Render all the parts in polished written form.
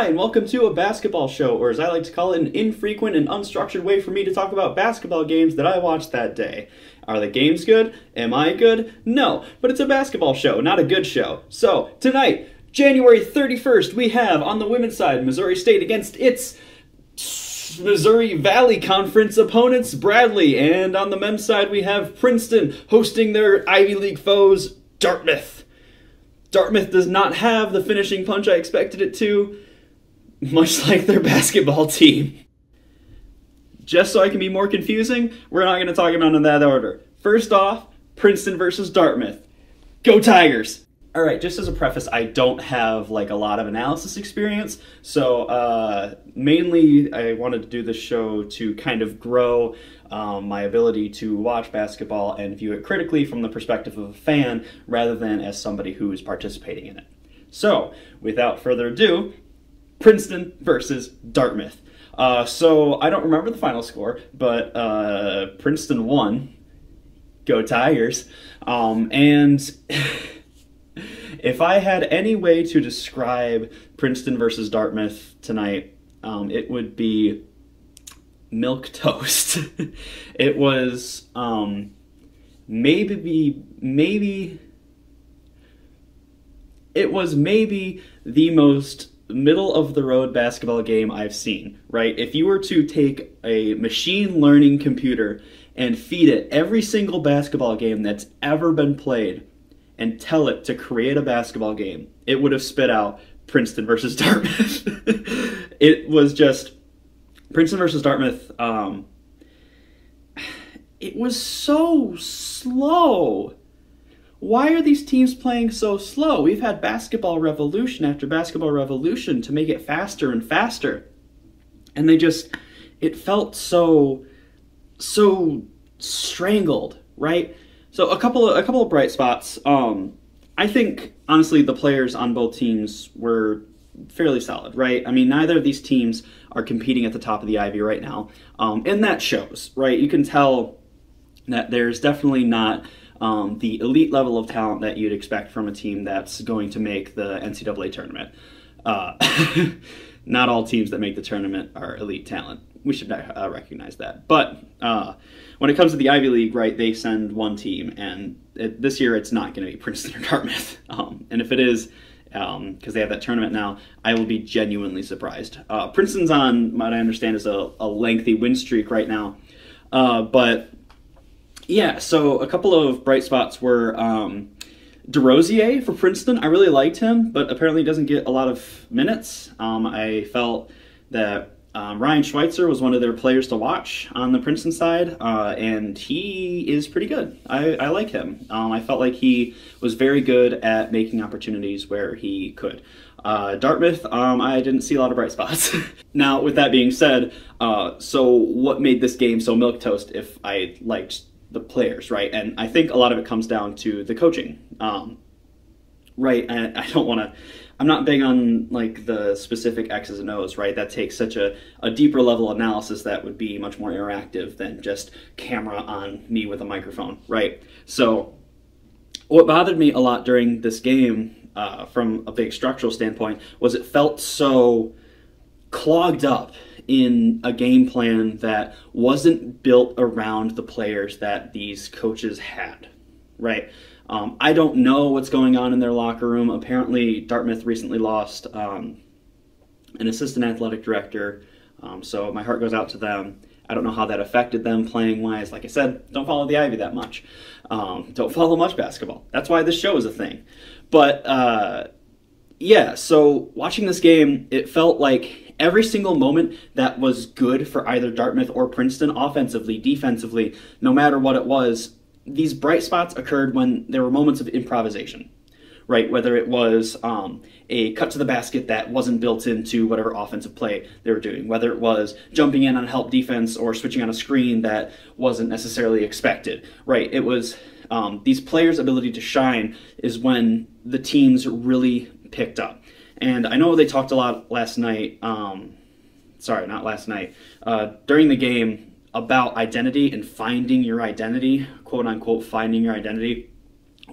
Hi, and welcome to a basketball show, or as I like to call it, an infrequent and unstructured way for me to talk about basketball games that I watched that day. Are the games good? Am I good? No, but it's a basketball show, not a good show. So, tonight, January 31st, we have, on the women's side, Missouri State against its Missouri Valley Conference opponents, Bradley, and on the men's side, we have Princeton hosting their Ivy League foes, Dartmouth. Dartmouth does not have the finishing punch I expected it to, much like their basketball team. Just so I can be more confusing, we're not going to talk about it in that order. First off, Princeton versus Dartmouth. Go Tigers! Alright, just as a preface, I don't have a lot of analysis experience, so mainly I wanted to do this show to kind of grow my ability to watch basketball and view it critically from the perspective of a fan rather than as somebody who is participating in it. So, without further ado, Princeton versus Dartmouth. So, I don't remember the final score, but Princeton won. Go Tigers. And if I had any way to describe Princeton versus Dartmouth tonight, it would be milquetoast. It was maybe the most middle-of-the-road basketball game I've seen, right? If you were to take a machine learning computer and feed it every single basketball game that's ever been played and tell it to create a basketball game, it would have spit out Princeton versus Dartmouth. It was just Princeton versus Dartmouth. It was so slow. Why are these teams playing so slow? We've had basketball revolution after basketball revolution to make it faster and faster. And it felt so strangled, right? So a couple of bright spots. I think, honestly, the players on both teams were fairly solid, right? I mean, neither of these teams are competing at the top of the Ivy right now. And that shows, right? You can tell that there's definitely not the elite level of talent that you'd expect from a team that's going to make the NCAA tournament. Not all teams that make the tournament are elite talent. We should recognize that. But when it comes to the Ivy League, right, they send one team, and this year it's not going to be Princeton or Dartmouth. And if it is, because they have that tournament now, I will be genuinely surprised. Princeton's on, what I understand, is a lengthy win streak right now. But yeah, so a couple of bright spots were DeRosier for Princeton. I really liked him, but apparently doesn't get a lot of minutes. I felt that Ryan Schweitzer was one of their players to watch on the Princeton side, and he is pretty good. I like him. I felt like he was very good at making opportunities where he could. Dartmouth, I didn't see a lot of bright spots. Now, with that being said, so what made this game so milquetoast if I liked the players, right? And I think a lot of it comes down to the coaching, right? And I'm not big on the specific X's and O's, right? That takes such a deeper level analysis that would be much more interactive than just camera on me with a microphone, right? So what bothered me a lot during this game, from a big structural standpoint, was it felt so clogged up in a game plan that wasn't built around the players that these coaches had, right? I don't know what's going on in their locker room. Apparently, Dartmouth recently lost an assistant athletic director, so my heart goes out to them. I don't know how that affected them playing-wise. Like I said, don't follow the Ivy that much. Don't follow much basketball. That's why this show is a thing. But, yeah, so watching this game, it felt like every single moment that was good for either Dartmouth or Princeton, offensively, defensively, no matter what it was, these bright spots occurred when there were moments of improvisation, right? Whether it was a cut to the basket that wasn't built into whatever offensive play they were doing, whether it was jumping in on help defense or switching on a screen that wasn't necessarily expected, right? It was these players' ability to shine is when the teams really picked up. And I know they talked a lot last night, sorry, not last night, during the game about identity and finding your identity, quote unquote, finding your identity.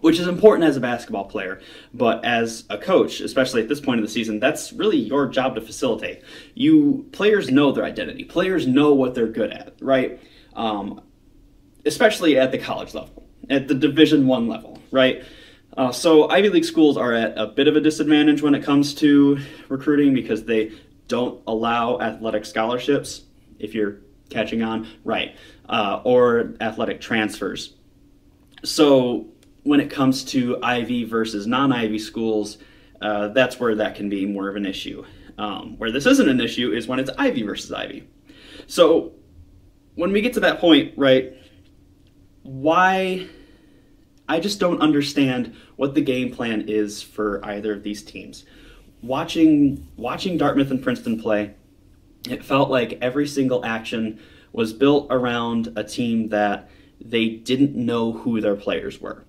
which is important as a basketball player, but as a coach, especially at this point of the season, that's really your job to facilitate. Players know their identity. Players know what they're good at, right? Especially at the college level, at the Division I level, right? So Ivy League schools are at a bit of a disadvantage when it comes to recruiting because they don't allow athletic scholarships, if you're catching on, right, or athletic transfers. So when it comes to Ivy versus non-Ivy schools, that's where that can be more of an issue. Where this isn't an issue is when it's Ivy versus Ivy. So when we get to that point, right, why... I just don't understand what the game plan is for either of these teams. Watching Dartmouth and Princeton play, it felt like every single action was built around a team that they didn't know who their players were,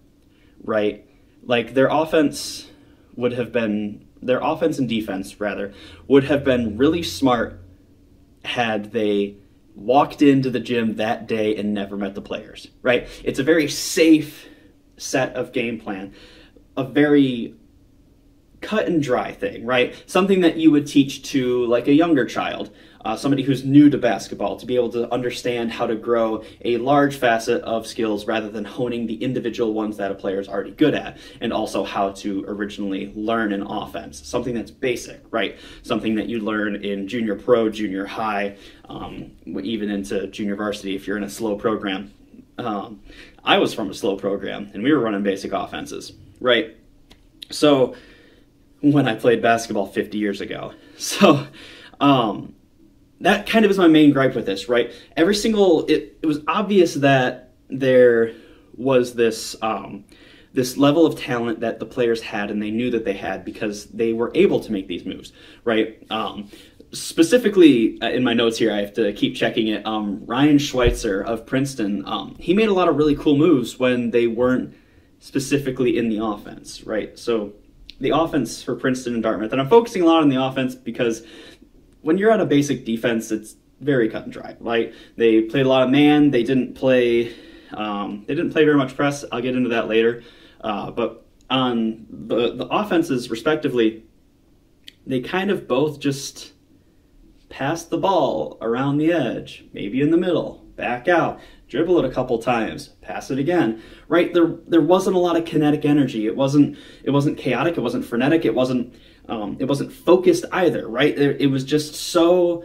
right? Like their offense and defense, rather, would have been really smart had they walked into the gym that day and never met the players, right? It's a very safe set of game plan, a very cut and dry thing, right? Something that you would teach to like a younger child, somebody who's new to basketball, to be able to understand how to grow a large facet of skills rather than honing the individual ones that a player is already good at, and also how to originally learn an offense. Something that's basic, right? Something that you learn in junior pro, junior high, even into junior varsity if you're in a slow program. I was from a slow program, and we were running basic offenses, right? So, when I played basketball 50 years ago. So, that kind of is my main gripe with this, right? It was obvious that there was this level of talent that the players had, and they knew that they had because they were able to make these moves, right? Specifically, in my notes here, I have to keep checking it. Ryan Schweitzer of Princeton, he made a lot of really cool moves when they weren't specifically in the offense, right? So the offense for Princeton and Dartmouth, and I'm focusing a lot on the offense because when you're on a basic defense, it's very cut and dry, right? They played a lot of man. They didn't play very much press. I'll get into that later. But on the offenses, respectively, they kind of both just pass the ball around the edge, maybe in the middle, back out, dribble it a couple times, pass it again, right? There wasn't a lot of kinetic energy. It wasn't chaotic. It wasn't frenetic. It wasn't focused either, right? It was just so,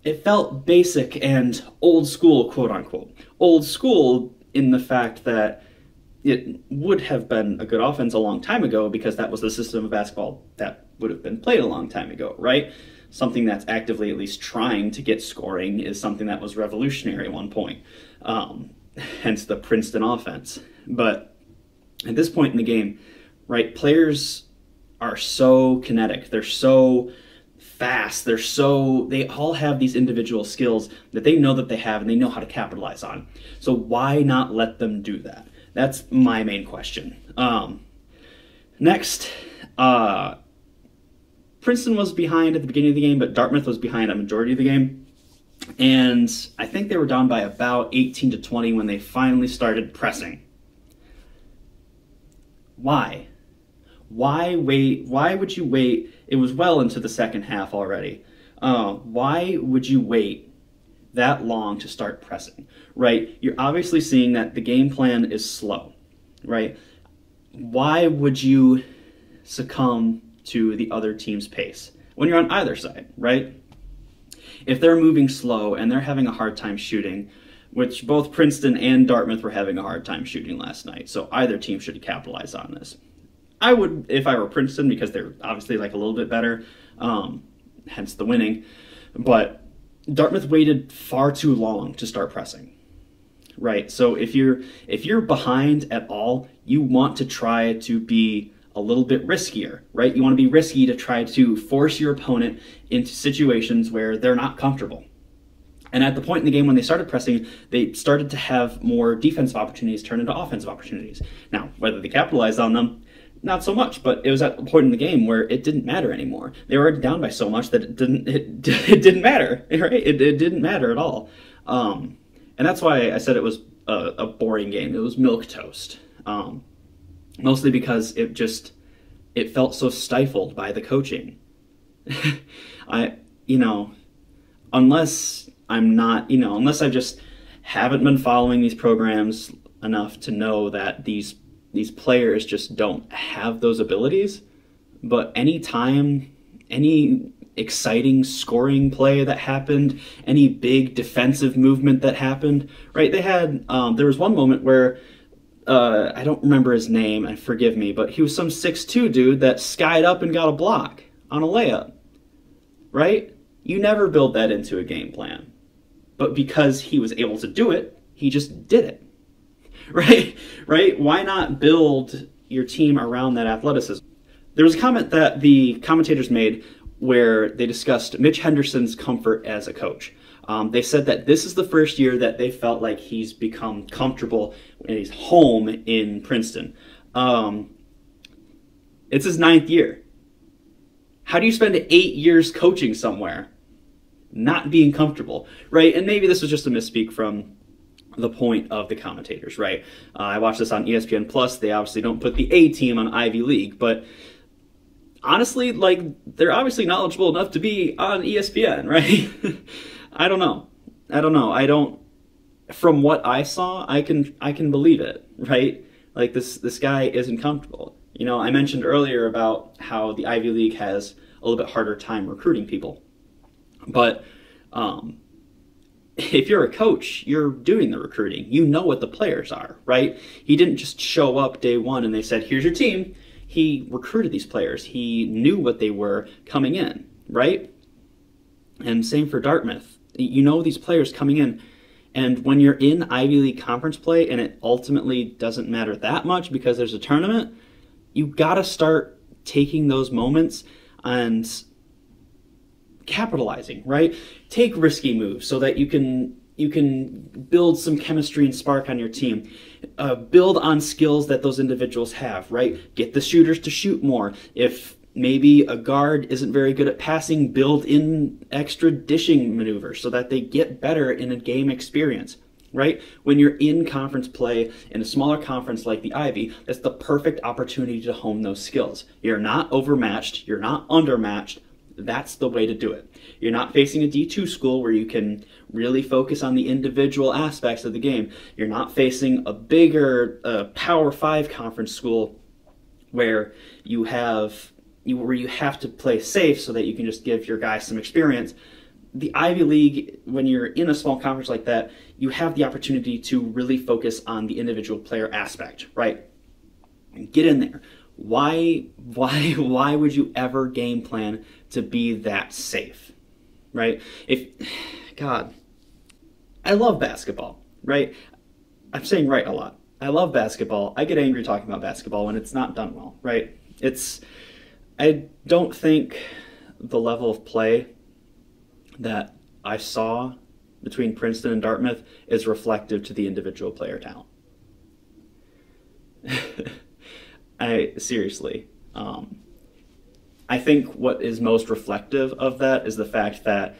it felt basic and old school, quote unquote. Old school in the fact that it would have been a good offense a long time ago because that was the system of basketball that would have been played a long time ago, right? Something that's actively at least trying to get scoring is something that was revolutionary at one point. Hence the Princeton offense. But at this point in the game, right, players are so kinetic. They're so fast. They all have these individual skills that they know that they have and they know how to capitalize on. So why not let them do that? That's my main question. Next, Princeton was behind at the beginning of the game, but Dartmouth was behind a majority of the game. And I think they were down by about 18-20 when they finally started pressing. Why? Why wait? Why would you wait? It was well into the second half already. Why would you wait that long to start pressing, right? You're obviously seeing that the game plan is slow, right? Why would you succumb to the other team's pace when you're on either side, right? If they're moving slow and they're having a hard time shooting, which both Princeton and Dartmouth were having a hard time shooting last night, so either team should capitalize on this. I would, if I were Princeton, because they're obviously like a little bit better, hence the winning, but Dartmouth waited far too long to start pressing, right? So if you're behind at all, you want to try to be a little bit riskier, right? You want to be risky to try to force your opponent into situations where they're not comfortable. And at the point in the game when they started pressing, they started to have more defensive opportunities turn into offensive opportunities. Now, whether they capitalized on them, not so much, but it was at the point in the game where it didn't matter anymore. They were already down by so much that it didn't matter, right? It didn't matter at all. And that's why I said it was a boring game. It was milquetoast. mostly because it felt so stifled by the coaching. You know, unless I just haven't been following these programs enough to know that these players just don't have those abilities. But any exciting scoring play that happened, any big defensive movement that happened, right? They had, there was one moment where, I don't remember his name, and forgive me, but he was some 6'2" dude that skied up and got a block on a layup, right? You never build that into a game plan. But because he was able to do it, he just did it, right? Right? Why not build your team around that athleticism? There was a comment that the commentators made where they discussed Mitch Henderson's comfort as a coach. They said that this is the first year that they felt like he's become comfortable and he's home in Princeton. It's his 9th year. How do you spend 8 years coaching somewhere not being comfortable, right? And maybe this was just a misspeak from the point of the commentators, right? I watched this on ESPN Plus. They obviously don't put the A team on Ivy League, but honestly, like, they're obviously knowledgeable enough to be on ESPN, right? I don't know. From what I saw, I can believe it, right? Like, this guy isn't comfortable. You know, I mentioned earlier about how the Ivy League has a little bit harder time recruiting people. But if you're a coach, you're doing the recruiting. You know what the players are, right? He didn't just show up day one and they said, here's your team. He recruited these players. He knew what they were coming in, right? And same for Dartmouth. You know these players coming in. And when you're in Ivy League conference play and it ultimately doesn't matter that much because there's a tournament, you got to start taking those moments and capitalizing, right? Take risky moves so that you can build some chemistry and spark on your team. Build on skills that those individuals have, right? Get the shooters to shoot more. If maybe a guard isn't very good at passing, build in extra dishing maneuvers so that they get better in a game experience, right? When you're in conference play in a smaller conference like the Ivy, that's the perfect opportunity to hone those skills. You're not overmatched. You're not undermatched. That's the way to do it. You're not facing a D2 school where you can really focus on the individual aspects of the game. You're not facing a bigger Power 5 conference school where you have to play safe so that you can just give your guys some experience. The Ivy League, when you're in a small conference like that, you have the opportunity to really focus on the individual player aspect, right? Get in there. Why would you ever game plan to be that safe, right? God, I love basketball, right? I'm saying right a lot. I love basketball. I get angry talking about basketball when it's not done well, right? I don't think the level of play that I saw between Princeton and Dartmouth is reflective to the individual player talent. Seriously. I think what is most reflective of that is the fact that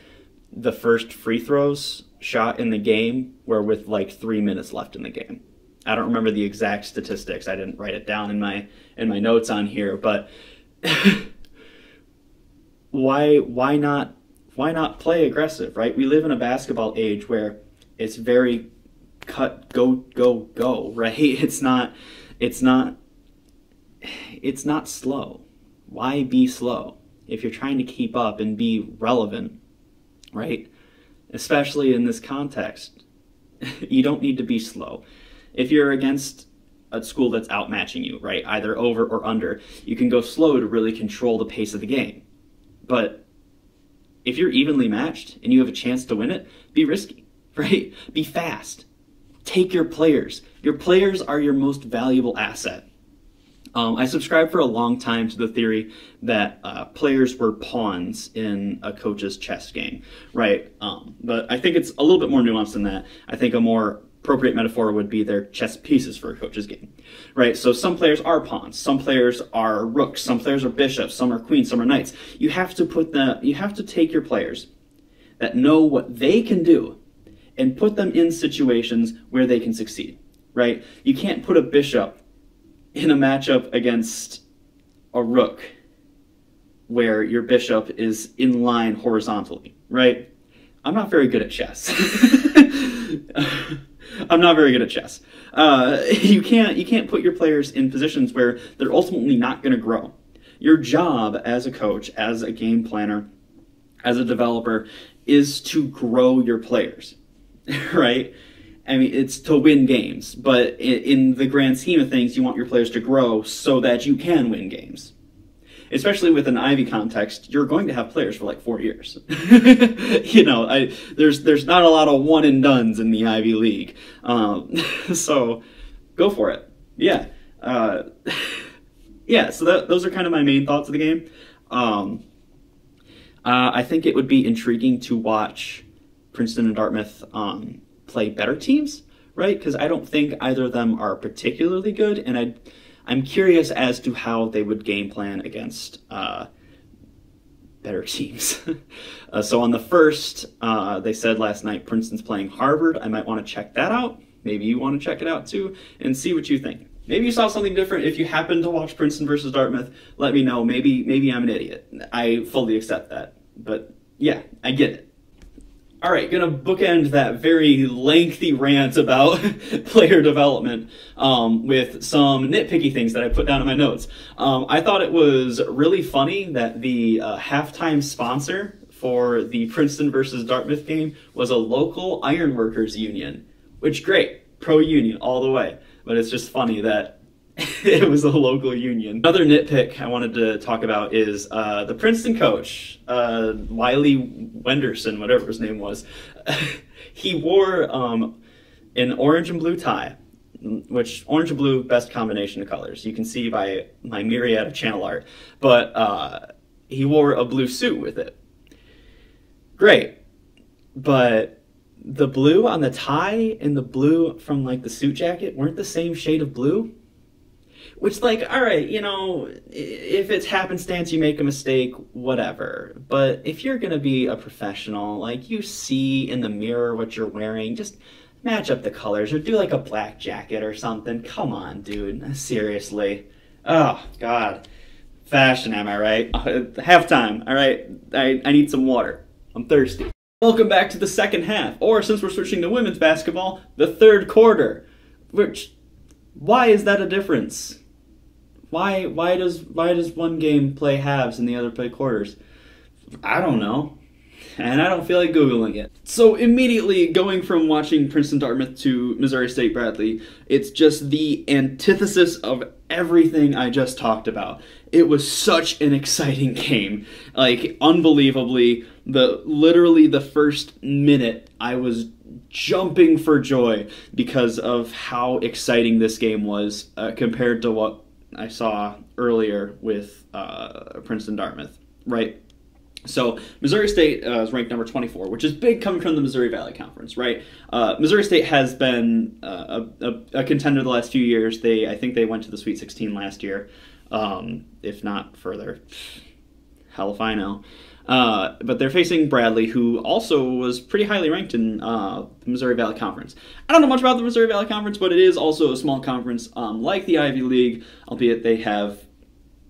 the first free throws shot in the game were with like 3 minutes left in the game. I don't remember the exact statistics. I didn't write it down in my notes on here, but why not play aggressive, right? We live in a basketball age where it's very cut, go, right? It's not slow. Why be slow if you're trying to keep up and be relevant, right? Especially in this context. You don't need to be slow. If you're against a school that's outmatching you, right, either over or under, you can go slow to really control the pace of the game. But if you're evenly matched and you have a chance to win it, be risky, right? Be fast. Take your players. Your players are your most valuable asset. I subscribed for a long time to the theory that players were pawns in a coach's chess game, right? But I think it's a little bit more nuanced than that. I think a more appropriate metaphor would be their chess pieces for a coach's game, right? So some players are pawns, some players are rooks, some players are bishops, some are queens, some are knights. You have to take your players that know what they can do and put them in situations where they can succeed, right? You can't put a bishop in a matchup against a rook where your bishop is in line horizontally, right? I'm not very good at chess. I'm not very good at chess. You can't put your players in positions where they're ultimately not going to grow. Your job as a coach, as a game planner, as a developer, is to grow your players, right? I mean, it's to win games, but in the grand scheme of things, you want your players to grow so that you can win games. Especially with an Ivy context, you're going to have players for like 4 years. You know, there's not a lot of one and dones in the Ivy League, so go for it. Yeah, yeah. So those are kind of my main thoughts of the game. I think it would be intriguing to watch Princeton and Dartmouth play better teams, right? Because I don't think either of them are particularly good, and I'm curious as to how they would game plan against better teams. So on the first, they said last night Princeton's playing Harvard. I might want to check that out. Maybe you want to check it out too and see what you think. Maybe you saw something different. If you happen to watch Princeton versus Dartmouth, let me know. Maybe I'm an idiot. I fully accept that. But yeah, I get it. All right, gonna bookend that very lengthy rant about player development with some nitpicky things that I put down in my notes. I thought it was really funny that the halftime sponsor for the Princeton versus Dartmouth game was a local ironworkers union, which great, pro-union all the way. But it's just funny that it was a local union. Another nitpick I wanted to talk about is the Princeton coach, Wiley Wenderson, whatever his name was. He wore an orange and blue tie, which orange and blue, best combination of colors. You can see by my myriad of channel art. But he wore a blue suit with it. Great. But the blue on the tie and the blue from like the suit jacket weren't the same shade of blue. Which, like, all right, you know, if it's happenstance, you make a mistake, whatever. But if you're going to be a professional, like, you see in the mirror what you're wearing, just match up the colors or do, like, a black jacket or something. Come on, dude. Seriously. Oh, God. Fashion, am I right? Halftime, all right? I need some water. I'm thirsty. Welcome back to the second half, or since we're switching to women's basketball, the third quarter. Which, why is that a difference? Why does one game play halves and the other play quarters? I don't know. And I don't feel like Googling it. So immediately going from watching Princeton Dartmouth to Missouri State Bradley, it's just the antithesis of everything I just talked about. It was such an exciting game. Like, unbelievably, literally the first minute I was jumping for joy because of how exciting this game was compared to what I saw earlier with Princeton Dartmouth, right? So Missouri State is ranked number 24, which is big coming from the Missouri Valley Conference, right? Missouri State has been a contender the last few years. I think they went to the Sweet 16 last year, if not further. Hell if I know. But they're facing Bradley, who also was pretty highly ranked in the Missouri Valley Conference. I don't know much about the Missouri Valley Conference, but it is also a small conference like the Ivy League, albeit they have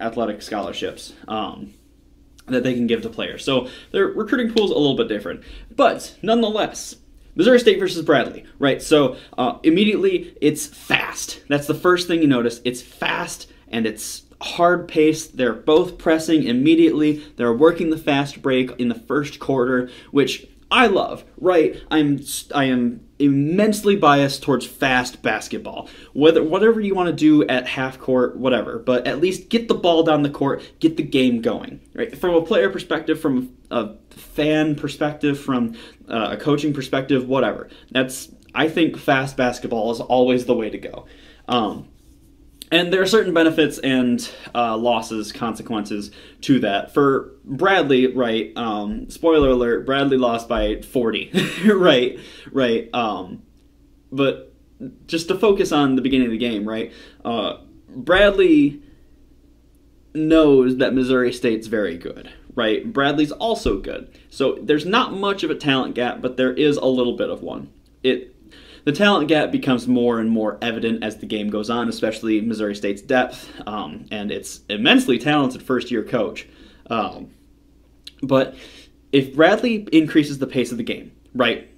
athletic scholarships that they can give to players. So their recruiting pool is a little bit different. But nonetheless, Missouri State versus Bradley, right? So immediately, it's fast. That's the first thing you notice. It's fast and it's hard paced. They're both pressing immediately. They're working the fast break in the first quarter, which I love, right? I am immensely biased towards fast basketball. Whatever you want to do at half court, whatever, but at least get the ball down the court, get the game going, right? From a player perspective, from a fan perspective, from a coaching perspective, whatever. I think fast basketball is always the way to go. And there are certain benefits and losses, consequences to that. For Bradley, right, spoiler alert, Bradley lost by 40, right. But just to focus on the beginning of the game, right, Bradley knows that Missouri State's very good, right? Bradley's also good. So there's not much of a talent gap, but there is a little bit of one. The talent gap becomes more and more evident as the game goes on, especially Missouri State's depth and its immensely talented first-year coach. But if Bradley increases the pace of the game, right,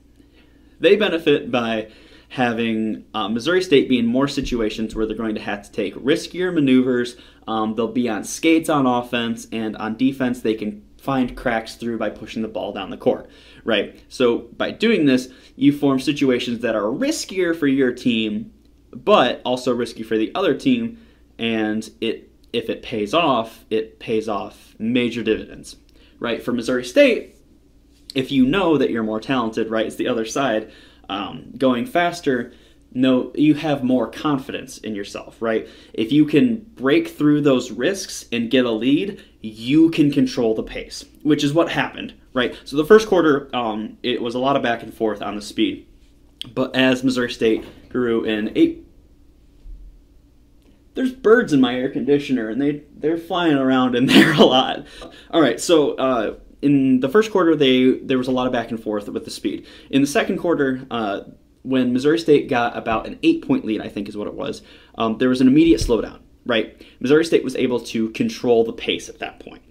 they benefit by having Missouri State be in more situations where they're going to have to take riskier maneuvers. They'll be on skates on offense, and on defense they can find cracks through by pushing the ball down the court, right? So by doing this, you form situations that are riskier for your team, but also risky for the other team, and if it pays off major dividends, right? For Missouri State, if you know that you're more talented, right, it's the other side, going faster, no, you have more confidence in yourself, right? If you can break through those risks and get a lead, you can control the pace, which is what happened, right? So the first quarter, it was a lot of back and forth on the speed, but as Missouri State grew in there's birds in my air conditioner, and they're flying around in there a lot. All right, so in the first quarter, there was a lot of back and forth with the speed. In the second quarter, when Missouri State got about an 8-point lead, I think is what it was, there was an immediate slowdown, right? Missouri State was able to control the pace at that point.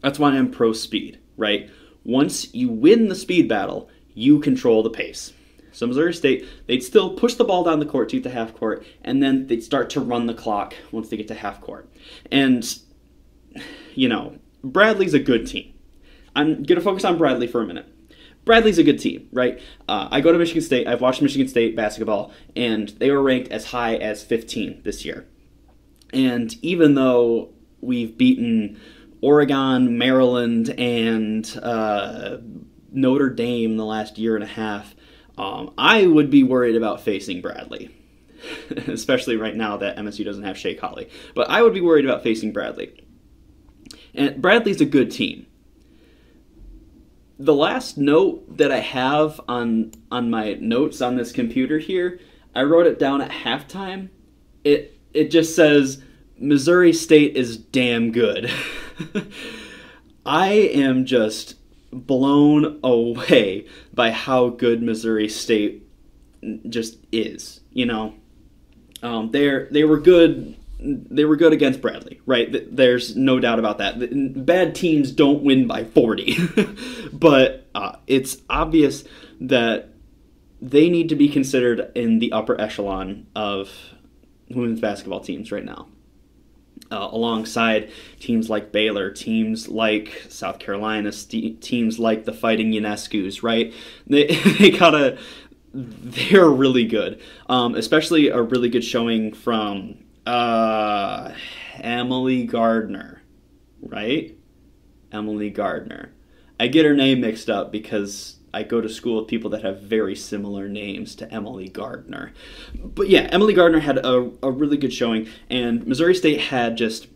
That's why I'm pro speed, right? Once you win the speed battle, you control the pace. So Missouri State, they'd still push the ball down the court to get to half court, and then they'd start to run the clock once they get to half court. And, you know, Bradley's a good team. I'm going to focus on Bradley for a minute. Bradley's a good team, right? I go to Michigan State. I've watched Michigan State basketball, and they were ranked as high as 15 this year. And even though we've beaten Oregon, Maryland, and Notre Dame in the last year and a half, I would be worried about facing Bradley, especially right now that MSU doesn't have Shea Colley. But I would be worried about facing Bradley. And Bradley's a good team. The last note that I have on my notes on this computer here, I wrote it down at halftime. It just says, Missouri State is damn good. I am just blown away by how good Missouri State just is. You know, they were good. They were good against Bradley, right? There's no doubt about that. Bad teams don't win by 40, but it's obvious that they need to be considered in the upper echelon of women's basketball teams right now. Alongside teams like Baylor, teams like South Carolina, teams like the Fighting Ionescu's, right? They're really good. Especially a really good showing from Emily Gardner, right? Emily Gardner. I get her name mixed up because I go to school with people that have very similar names to Emily Gardner. But yeah, Emily Gardner had a really good showing, and Missouri State had just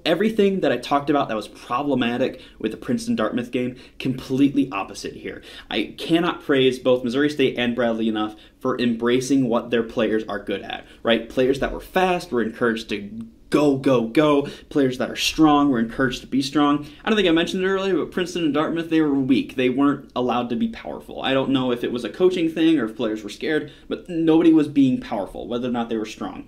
everything that I talked about that was problematic with the Princeton-Dartmouth game, completely opposite here. I cannot praise both Missouri State and Bradley enough for embracing what their players are good at, right? Players that were fast were encouraged to go, go, go. Players that are strong were encouraged to be strong. I don't think I mentioned it earlier, but Princeton and Dartmouth, they were weak. They weren't allowed to be powerful. I don't know if it was a coaching thing or if players were scared, but nobody was being powerful, whether or not they were strong.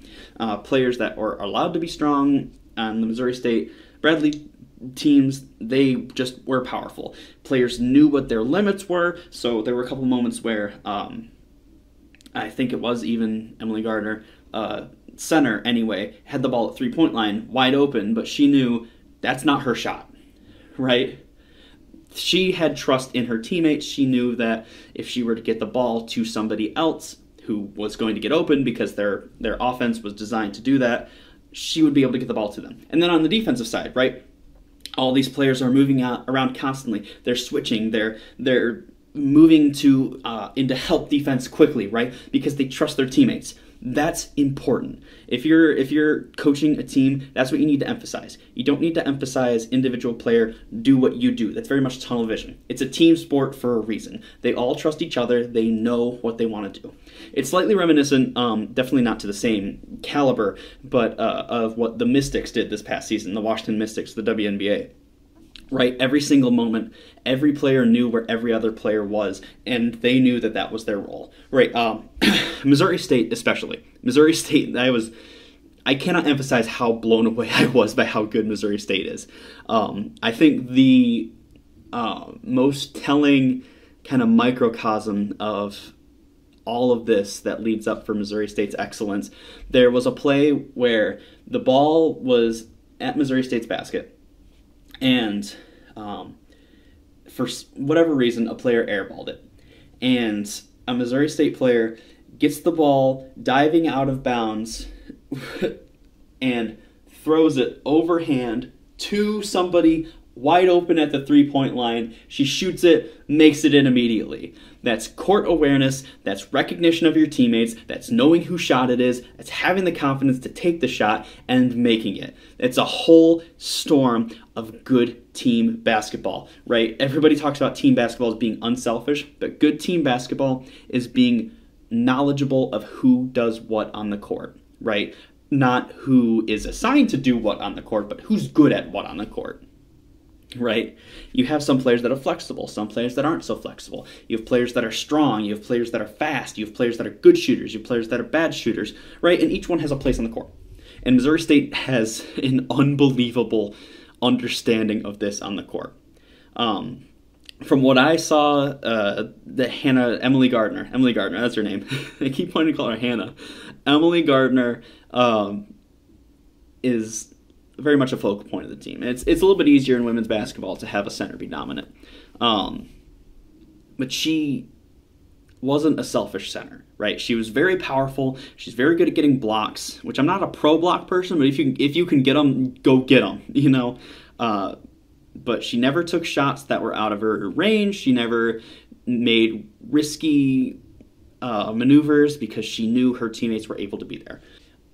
Players that were allowed to be strong on the Missouri State, Bradley teams, they just were powerful. Players knew what their limits were, so there were a couple moments where I think it was even Emily Gardner, center anyway, had the ball at three-point line wide open, but she knew that's not her shot, right? She had trust in her teammates. She knew that if she were to get the ball to somebody else who was going to get open because their offense was designed to do that, she would be able to get the ball to them. And then on the defensive side, right? All these players are moving around constantly. They're switching. They're moving into help defense quickly, right? Because they trust their teammates. That's important. If you're coaching a team, that's what you need to emphasize. You don't need to emphasize individual player, do what you do. That's very much tunnel vision. It's a team sport for a reason. They all trust each other. They know what they want to do. It's slightly reminiscent, definitely not to the same caliber, but of what the Mystics did this past season, the Washington Mystics, the WNBA. right? Every single moment, every player knew where every other player was, and they knew that that was their role, right? Missouri State especially. Missouri State, I cannot emphasize how blown away I was by how good Missouri State is. I think the most telling kind of microcosm of all of this that leads up for Missouri State's excellence, there was a play where the ball was at Missouri State's basket, and for whatever reason, a player airballed it. And a Missouri State player gets the ball diving out of bounds and throws it overhand to somebody wide open at the three-point line. She shoots it, makes it in immediately. That's court awareness, that's recognition of your teammates, that's knowing whose shot it is, that's having the confidence to take the shot and making it. It's a whole storm of good team basketball, right? Everybody talks about team basketball as being unselfish, but good team basketball is being knowledgeable of who does what on the court, right? Not who is assigned to do what on the court, but who's good at what on the court. Right? You have some players that are flexible, some players that aren't so flexible. You have players that are strong, you have players that are fast, you have players that are good shooters, you have players that are bad shooters, right? And each one has a place on the court. And Missouri State has an unbelievable understanding of this on the court. From what I saw, Emily Gardner, that's her name. I keep wanting to call her Hannah. Emily Gardner is very much a focal point of the team. It's a little bit easier in women's basketball to have a center be dominant. But she wasn't a selfish center, right? She was very powerful. She's very good at getting blocks, which I'm not a pro block person, but if you can get them, go get them, you know? But she never took shots that were out of her range. She never made risky maneuvers because she knew her teammates were able to be there.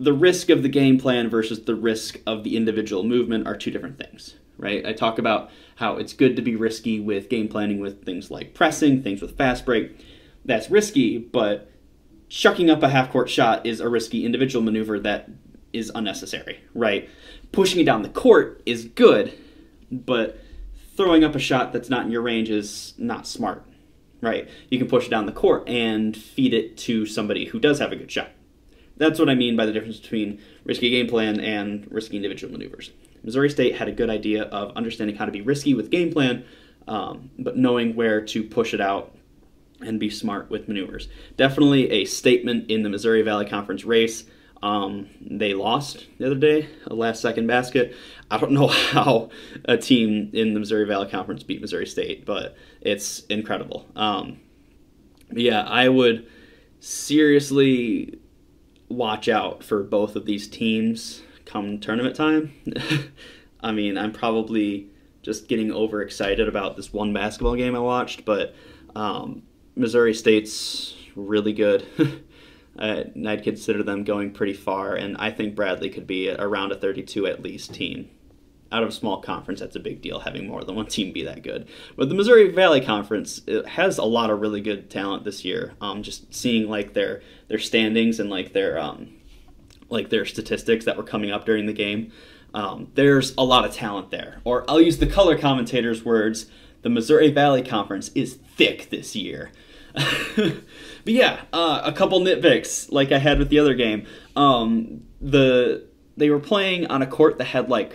The risk of the game plan versus the risk of the individual movement are two different things, right? I talk about how it's good to be risky with game planning with things like pressing, things with fast break. That's risky, but chucking up a half-court shot is a risky individual maneuver that is unnecessary, right? Pushing it down the court is good, but throwing up a shot that's not in your range is not smart, right? You can push it down the court and feed it to somebody who does have a good shot. That's what I mean by the difference between risky game plan and risky individual maneuvers. Missouri State had a good idea of understanding how to be risky with game plan, but knowing where to push it out and be smart with maneuvers. Definitely a statement in the Missouri Valley Conference race. They lost the other day, a last-second basket. I don't know how a team in the Missouri Valley Conference beat Missouri State, but it's incredible. Yeah, I would seriously watch out for both of these teams come tournament time. I mean, I'm probably just getting overexcited about this one basketball game I watched, but Missouri State's really good. I'd consider them going pretty far, and I think Bradley could be around a 32 at least team. Out of a small conference, that's a big deal, having more than one team be that good. But the Missouri Valley Conference, it has a lot of really good talent this year. Just seeing like their standings and like their statistics that were coming up during the game, there's a lot of talent there. Or I'll use the color commentator's words: the Missouri Valley Conference is thick this year. But yeah, a couple nitpicks like I had with the other game. They were playing on a court that had like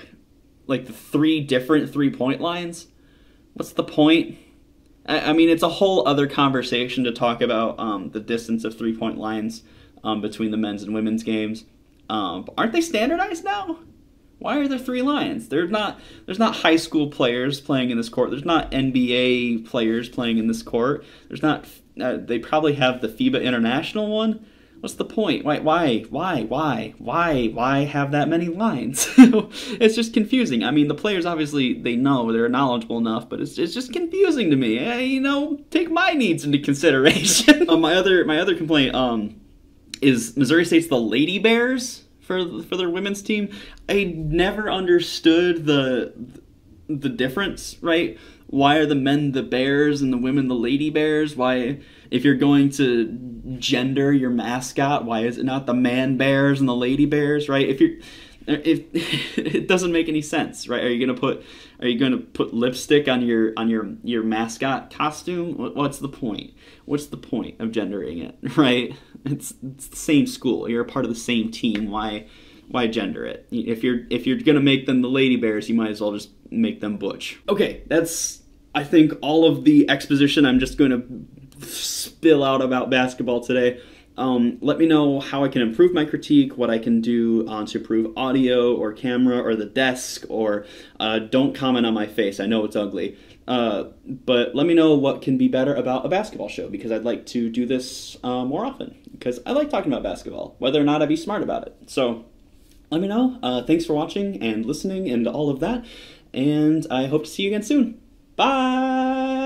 the 3 different three-point lines. What's the point? I mean, it's a whole other conversation to talk about the distance of three-point lines between the men's and women's games. Aren't they standardized now? Why are there 3 lines? There's not high school players playing in this court. There's not NBA players playing in this court. There's not. They probably have the FIBA International one. What's the point? Why have that many lines? It's just confusing. I mean, the players obviously they know they're knowledgeable enough, but it's just confusing to me. Take my needs into consideration. My other complaint is Missouri State's the Lady Bears for their women's team. I never understood the difference, right? Why are the men the bears and the women the lady bears? Why, if you're going to gender your mascot, why is it not the man bears and the lady bears, right? it doesn't make any sense, right? Are you gonna put lipstick on your mascot costume? What's the point? What's the point of gendering it, right? It's the same school. You're a part of the same team. Why gender it? If you're gonna make them the Lady Bears, you might as well just make them Butch. Okay, that's, I think, all of the exposition I'm just going to spill out about basketball today. Let me know how I can improve my critique, what I can do to improve audio or camera or the desk, or don't comment on my face. I know it's ugly. But let me know what can be better about a basketball show, because I'd like to do this more often, because I like talking about basketball, whether or not I'd be smart about it. So let me know. Thanks for watching and listening and all of that, and I hope to see you again soon. Bye!